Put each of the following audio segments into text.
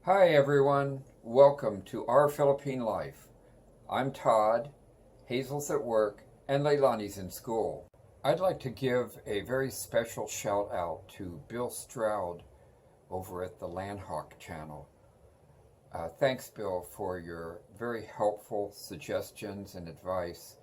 Hi everyone, welcome to Our Philippine Life. I'm Todd, Hazel's at work, and Leilani's in school. I'd like to give a very special shout out to Bill Stroud over at the Landhawk channel. Thanks, Bill, for your very helpful suggestions and advice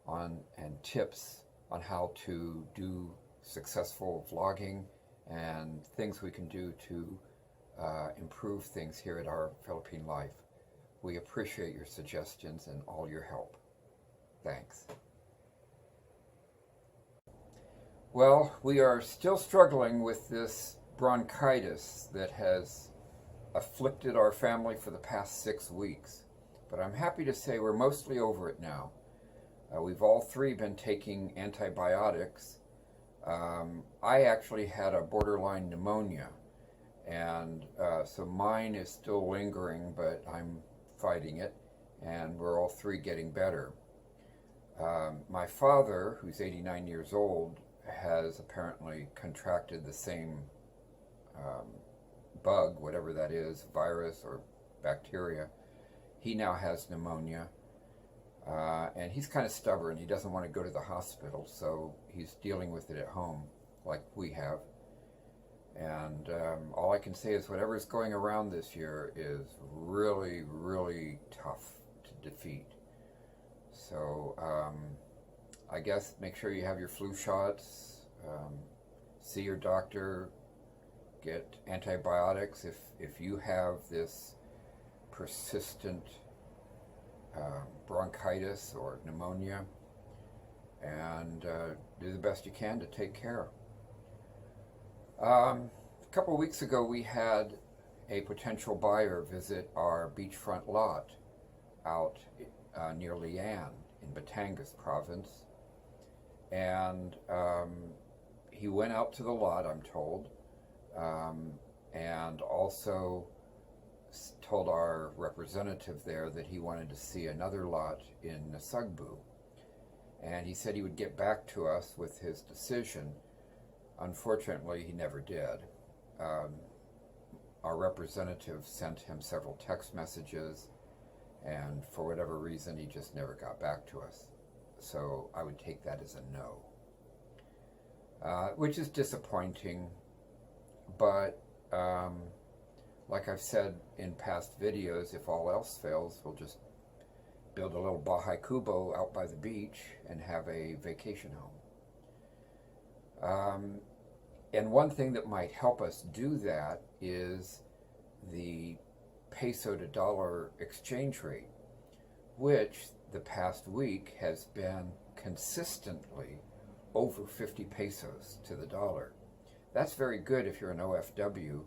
and tips on how to do successful vlogging and things we can do to improve things here at Our Philippine Life. We appreciate your suggestions and all your help. Thanks. Well, we are still struggling with this bronchitis that has afflicted our family for the past 6 weeks, but I'm happy to say we're mostly over it now. We've all three been taking antibiotics. I actually had a borderline pneumonia, and so mine is still lingering, but I'm fighting it, and we're all three getting better. My father, who's 89 years old, has apparently contracted the same bug, whatever that is, virus or bacteria. He now has pneumonia, and he's kind of stubborn. He doesn't want to go to the hospital, so he's dealing with it at home like we have. And all I can say is whatever's going around this year is really, really tough to defeat. So I guess make sure you have your flu shots, see your doctor, get antibiotics if you have this persistent bronchitis or pneumonia, and do the best you can to take care. A couple of weeks ago, we had a potential buyer visit our beachfront lot out near Leyte in Batangas province, and he went out to the lot, I'm told, and also told our representative there that he wanted to see another lot in Cebu, and he said he would get back to us with his decision. Unfortunately, he never did. Our representative sent him several text messages, and for whatever reason, he just never got back to us. So I would take that as a no, which is disappointing, but like I've said in past videos, if all else fails, we'll just build a little Bahay Kubo out by the beach and have a vacation home. And one thing that might help us do that is the Peso De Dollar exchange rate, which the past week has been consistently over 50 pesos to the dollar. That's very good if you're an OFW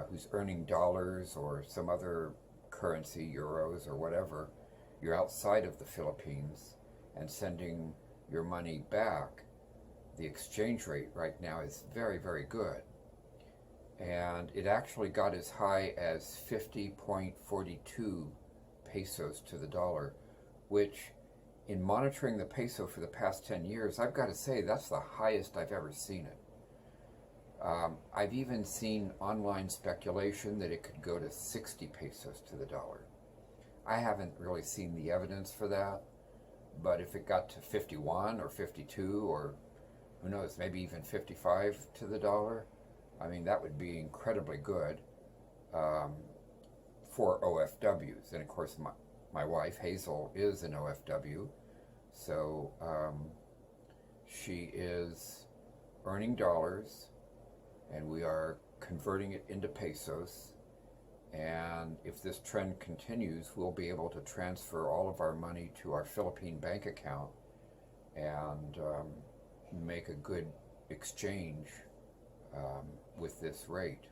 who's earning dollars or some other currency, euros or whatever. You're outside of the Philippines and sending your money back. The exchange rate right now is very, very good. And it actually got as high as 50.42 pesos to the dollar, which in monitoring the peso for the past 10 years, I've got to say that's the highest I've ever seen it. I've even seen online speculation that it could go to 60 pesos to the dollar. I haven't really seen the evidence for that, but if it got to 51 or 52 or who knows, maybe even 55 to the dollar, I mean, that would be incredibly good for OFWs. And of course, my wife, Hazel, is an OFW, so she is earning dollars, and we are converting it into pesos. And if this trend continues, we'll be able to transfer all of our money to our Philippine bank account and make a good exchange with this rate.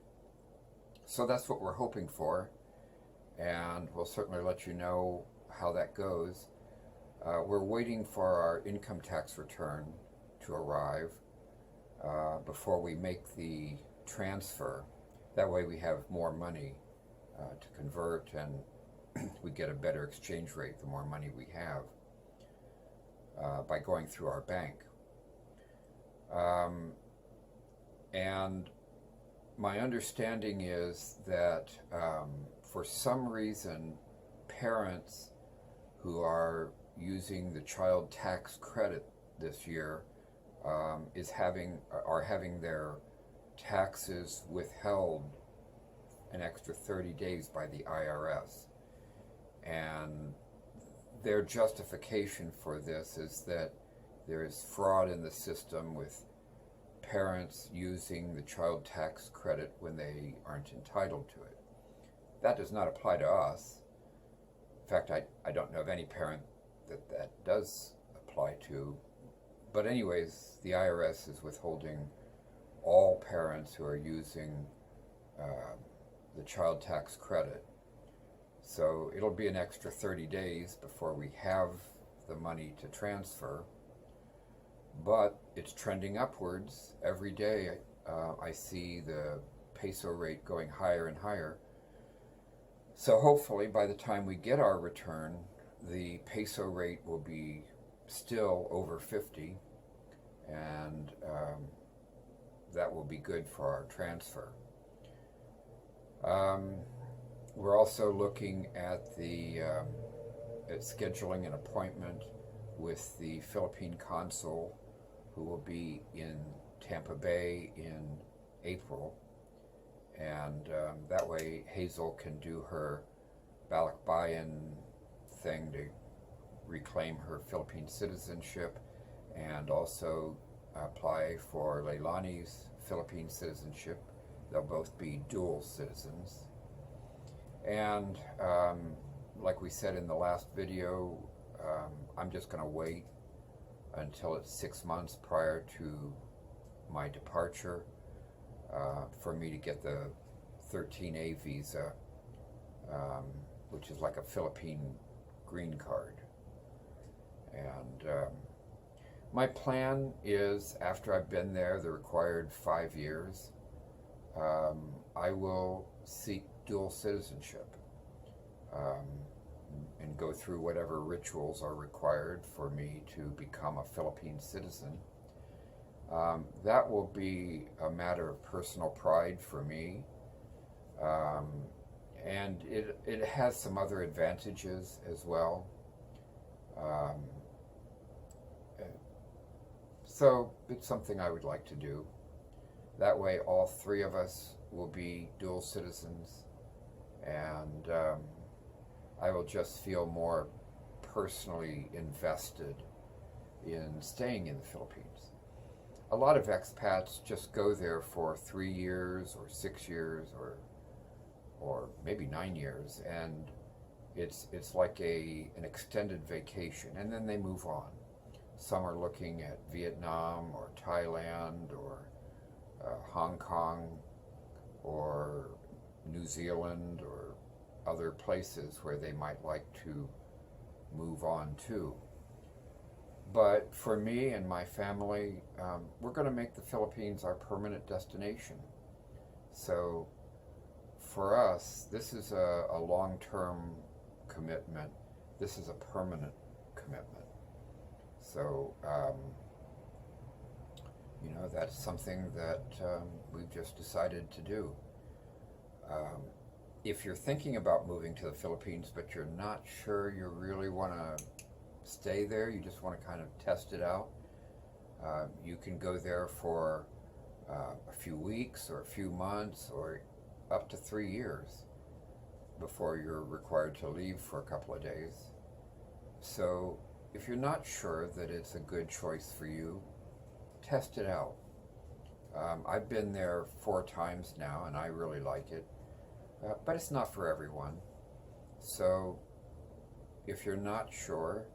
So that's what we're hoping for, and we'll certainly let you know how that goes. We're waiting for our income tax return to arrive before we make the transfer. That way we have more money to convert, and we get a better exchange rate the more money we have by going through our bank. And my understanding is that for some reason, parents who are using the child tax credit this year are having their taxes withheld an extra 30 days by the IRS. And their justification for this is that there is fraud in the system with parents using the child tax credit when they aren't entitled to it. That does not apply to us. In fact, I don't know of any parent that does apply to. But anyways, the IRS is withholding all parents who are using the child tax credit. So it'll be an extra 30 days before we have the money to transfer. But it's trending upwards. Every day I see the peso rate going higher and higher. So hopefully by the time we get our return, the peso rate will be still over 50, and that will be good for our transfer. We're also looking at at scheduling an appointment with the Philippine consul, who will be in Tampa Bay in April, and that way Hazel can do her balikbayan thing to reclaim her Philippine citizenship, and also apply for Leilani's Philippine citizenship. They'll both be dual citizens. And like we said in the last video, I'm just going to wait until it's 6 months prior to my departure for me to get the 13A visa, which is like a Philippine green card. And my plan is, after I've been there the required 5 years, I will seek dual citizenship and go through whatever rituals are required for me to become a Philippine citizen. That will be a matter of personal pride for me, and it has some other advantages as well. So it's something I would like to do. That way all three of us will be dual citizens, and I will just feel more personally invested in staying in the Philippines. A lot of expats just go there for 3 years or 6 years or maybe 9 years, and it's like an extended vacation, and then they move on. Some are looking at Vietnam or Thailand or Hong Kong or New Zealand or other places where they might like to move on to. But for me and my family, we're going to make the Philippines our permanent destination. So for us, this is a long-term commitment. This is a permanent commitment. So, that's something that we've just decided to do. If you're thinking about moving to the Philippines, but you're not sure you really want to stay there, you just want to kind of test it out, you can go there for a few weeks or a few months or up to 3 years before you're required to leave for a couple of days. So if you're not sure that it's a good choice for you, test it out. I've been there 4 times now and I really like it, but it's not for everyone. So if you're not sure,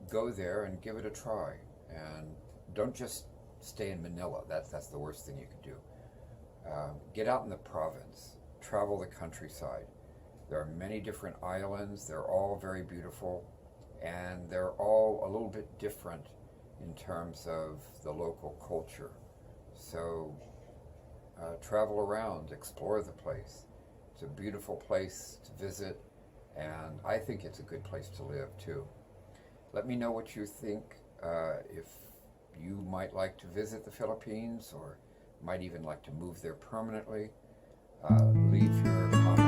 go there and give it a try, and don't just stay in Manila. That's the worst thing you can do. Get out in the province, travel the countryside. There are many different islands. They're all very beautiful, and they're all a little bit different in terms of the local culture. So travel around, explore the place. It's a beautiful place to visit, and I think it's a good place to live too. Let me know what you think, if you might like to visit the Philippines, or might even like to move there permanently, leave your comments